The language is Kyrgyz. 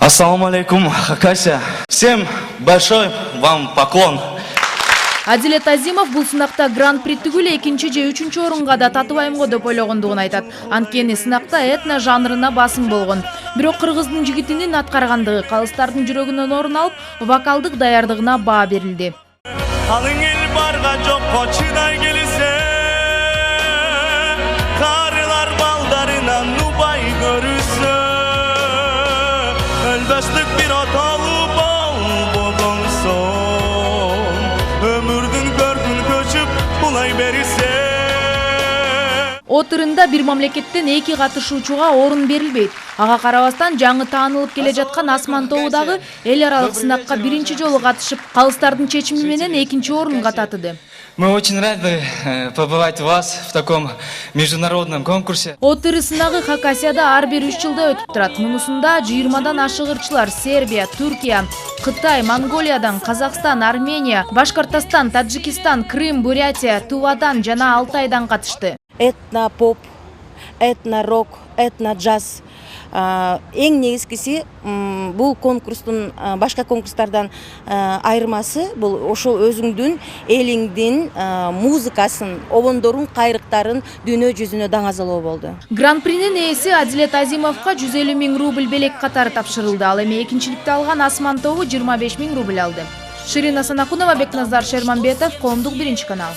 Ассаламу алейкум, Хакасия. Всем большой вам поклон. Адилет Азимов бул сынакта гран-при түгүл экинчи же үчүнчү орунга да татыбайм го деп ойлогондугун айтат. Анткени сынакта этно жанрына басым болгон. Бирок кыргыздын жигитинин аткаргандыгы калыстардын жүрөгүнөн орун алып, вокалдык даярдыгына баа берилди. Kalın el barga çok koçunay gelirse Karılar baldarına nubay görürse Ölbeslik bir hatalı bal boğun son Ömürdün gördün köçüp bulay verirse Отурунда бир мамлекеттен эки катышуучуга орун берилбейт. Ага карабастан жаңы таанылып келе жаткан Асман тобу дагы эл аралык сынакка биринчи жолу катышып, калыстардын чечими менен экинчи орунга татыды. Мы очень рады побывать у вас в таком международном конкурсе. Отуру сынагы Хакасияда ар бир 3 жылда өтүп турат. Мунусунда 20дан ашык ырчылар Сербия, Түркия, Кытай, Монголиядан, Казакстан, Армения, Башкортостан, Таджикистан, Крым, Бурятия, Тувадан жана Алтайдан катышты. Этно-поп, этно-рок, этно-джаз. Эң негизгиси бул конкурстун башка конкурстардан айырмасы бул ошол өзүңдүн элиңдин музыкасын, обондорун, кайрыктарын дүйнө жүзүнө даңазалоо болду. Гран-принин ээси Адилет Азимовго 150 000 рубль белек катары тапшырылды. Ал эми экинчиликти алган Асман тобу 25 000 рубль алды. Ширина Санакунова, Бекназар Шерманбетов, Коомдук, 1 канал.